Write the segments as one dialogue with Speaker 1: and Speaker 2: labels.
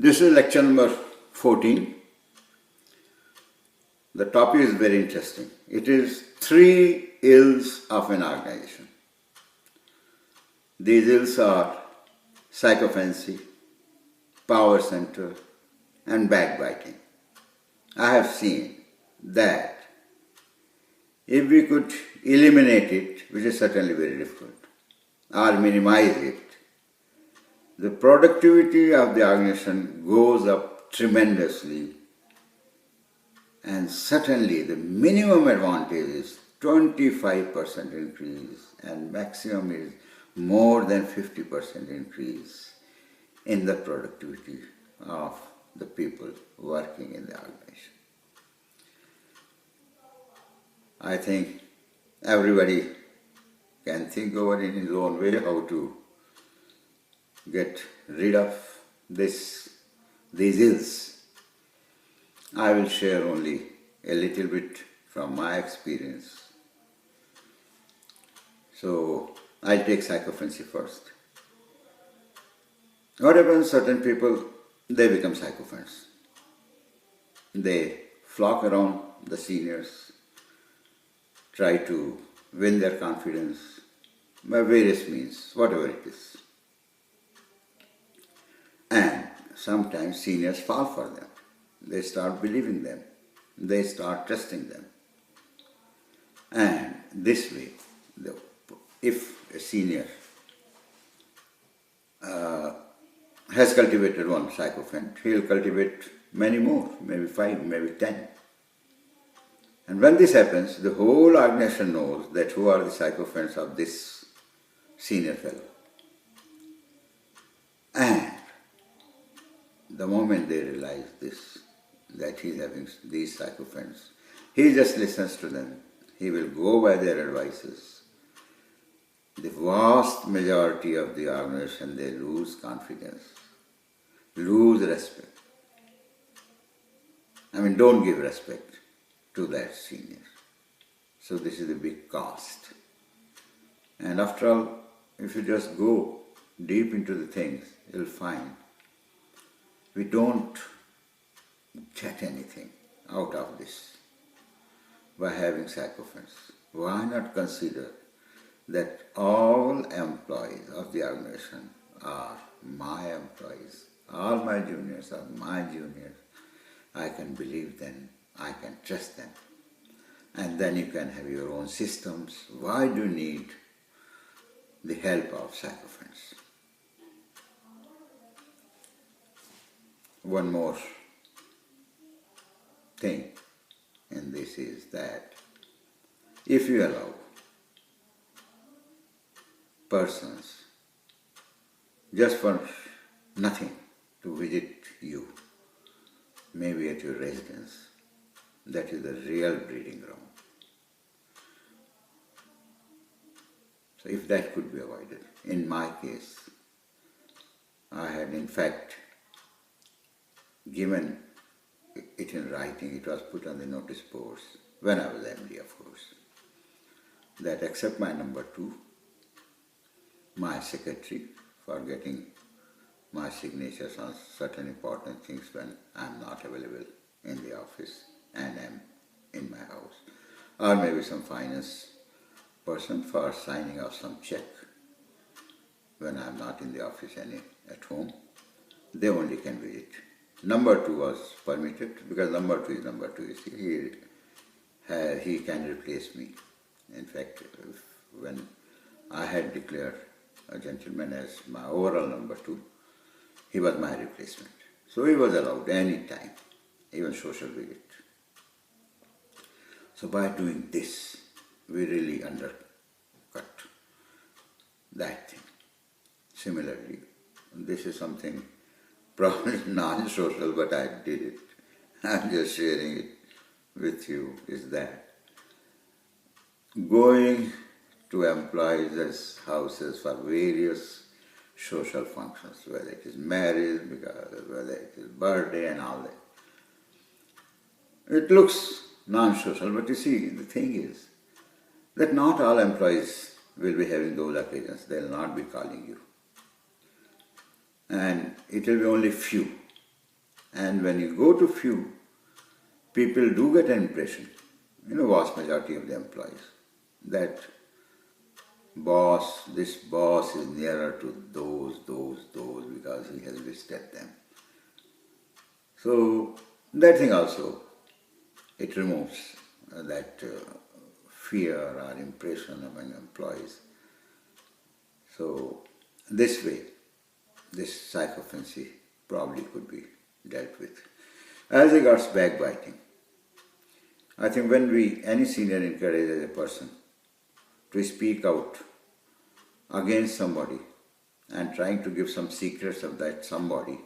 Speaker 1: This is lecture number 14. The topic is very interesting. It is 3 ills of an organization. These ills are sycophancy, power center, and backbiting. I have seen that if we could eliminate it, which is certainly very difficult, or minimize it, the productivity of the organization goes up tremendously, and certainly the minimum advantage is 25% increase and maximum is more than 50% increase in the productivity of the people working in the organization. I think everybody can think over in his own way how to get rid of these ills. I will share only a little bit from my experience. So I'll take sycophancy first. What happens, certain people, they become sycophants. They flock around the seniors, try to win their confidence by various means, whatever it is. And sometimes seniors fall for them. They start believing them. They start trusting them. And this way, if a senior has cultivated one sycophant, he will cultivate many more, maybe 5, maybe 10. And when this happens, the whole organization knows that who are the sycophants of this senior fellow. And the moment they realize this, that he is having these sycophants, he just listens to them. He will go by their advices. The vast majority of the organization, they lose confidence, lose respect. Don't give respect to that senior. So this is a big cost. And after all, if you just go deep into the things, you'll find we don't get anything out of this by having sycophants. Why not consider that all employees of the organization are my employees, all my juniors are my juniors. I can believe them, I can trust them. And then you can have your own systems. Why do you need the help of sycophants? One more thing in this is that if you allow persons just for nothing to visit you, maybe at your residence, that is the real breeding ground. So if that could be avoided, in my case, I had in fact given it in writing, it was put on the notice boards, when I was MD of course, that except my number 2, my secretary for getting my signatures on certain important things when I am not available in the office and am in my house, or maybe some finance person for signing off some check when I am not in the office and at home, they only can visit. Number 2 was permitted because number 2 is number 2. You see, he can replace me. In fact, when I had declared a gentleman as my overall number 2, he was my replacement. So he was allowed any time, even social visit. So by doing this, we really undercut that thing. Similarly, this is something probably non-social, but I did it. I'm just sharing it with you, is that going to employees' houses for various social functions, whether it is marriage, whether it is birthday and all that. It looks non-social, but you see, the thing is that not all employees will be having those occasions. They will not be calling you. And it will be only few And when you go to few, people do get an impression, vast majority of the employees, that this boss is nearer to those, because he has visited them. So that thing also, it removes that fear or impression among employees. So this way, this psychophancy probably could be dealt with. As regards backbiting, I think when any senior encourages a person to speak out against somebody and trying to give some secrets of that somebody,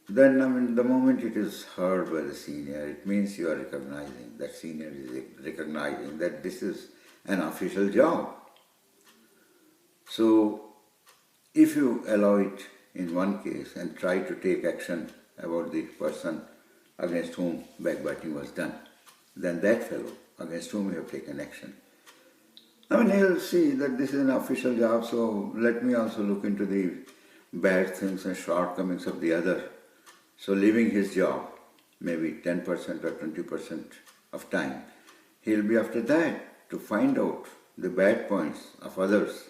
Speaker 1: then the moment it is heard by the senior, it means you are recognizing, that senior is recognizing that this is an official job. So if you allow it in one case and try to take action about the person against whom backbiting was done, then that fellow against whom you have taken action, he'll see that this is an official job, so let me also look into the bad things and shortcomings of the other. So leaving his job, maybe 10% or 20% of time, he'll be after that to find out the bad points of others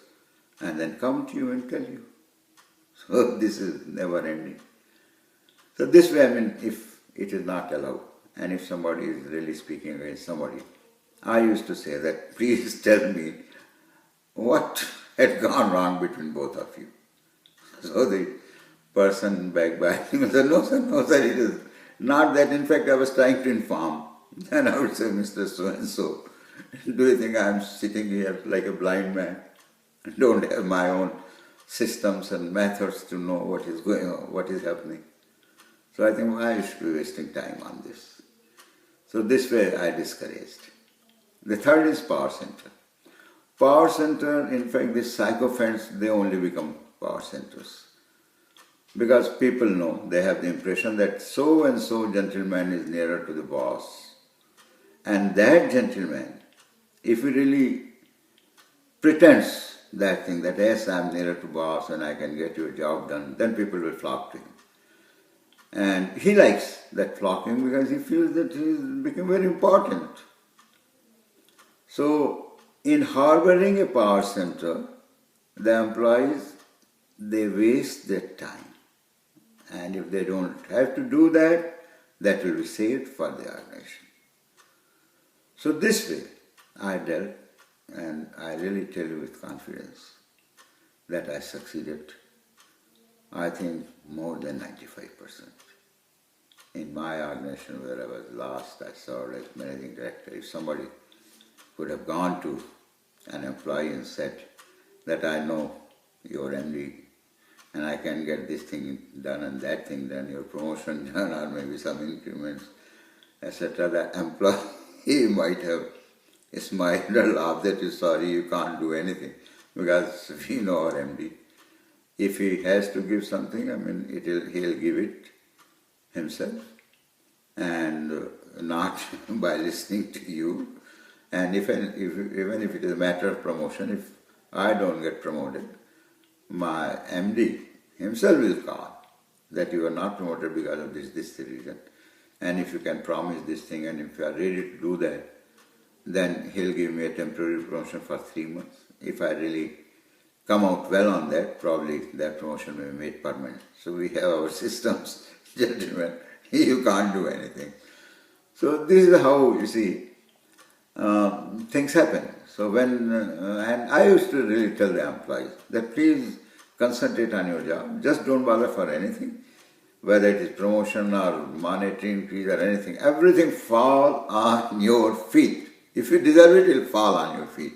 Speaker 1: and then come to you and tell you. So this is never ending. So this way, if it is not allowed, and if somebody is really speaking against somebody, I used to say that, please tell me what had gone wrong between both of you. So the person backbiting said, no sir, it is not that. In fact, I was trying to inform. Then I would say, Mr. So-and-so, do you think I am sitting here like a blind man? I don't have my own systems and methods to know what is going on, what is happening. So I think I should be wasting time on this. So this way I discouraged. The third is power center. Power center, in fact, these sycophants, they only become power centers. Because people know, they have the impression that so and so gentleman is nearer to the boss. And that gentleman, if he really pretends that thing, that yes, I am nearer to boss and I can get your job done, then people will flock to him. And he likes that flocking because he feels that he is becoming very important. So in harboring a power center, the employees, they waste their time. And if they don't have to do that, that will be saved for the organization. So this way I dealt, and I really tell you with confidence that I succeeded, I think more than 95%. In my organization where I was last, I served as managing director. If somebody could have gone to an employee and said that I know your MD and I can get this thing done and that thing done, your promotion done, or maybe some increments, etc., the employee might have smiled or laughed that you sorry, you can't do anything, because we know our MD. If he has to give something, he'll give it himself, and not by listening to you. And even if it is a matter of promotion, if I don't get promoted, my MD himself will call that you are not promoted because of this reason. And if you can promise this thing and if you are ready to do that, then he'll give me a temporary promotion for 3 months. If I really come out well on that, probably that promotion will be made permanent. So we have our systems, gentlemen, you can't do anything. So this is how, you see, things happen. So and I used to really tell the employees that please concentrate on your job, just don't bother for anything, whether it is promotion or monetary increase or anything, everything fall on your feet. If you deserve it, it will fall on your feet.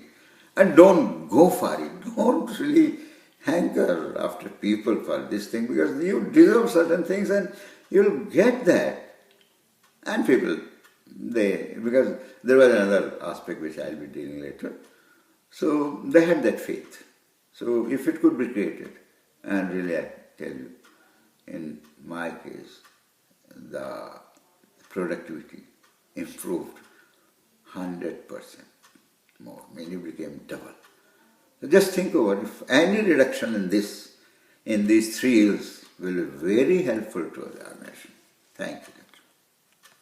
Speaker 1: And don't go for it. Don't really hanker after people for this thing, because you deserve certain things and you'll get that. And people, because there was another aspect which I'll be dealing later. So they had that faith. So if it could be created, and really I tell you, in my case, the productivity improved 100% more, meaning became double. So just think over, if any reduction in these 3 years will be very helpful to the nation. Thank you.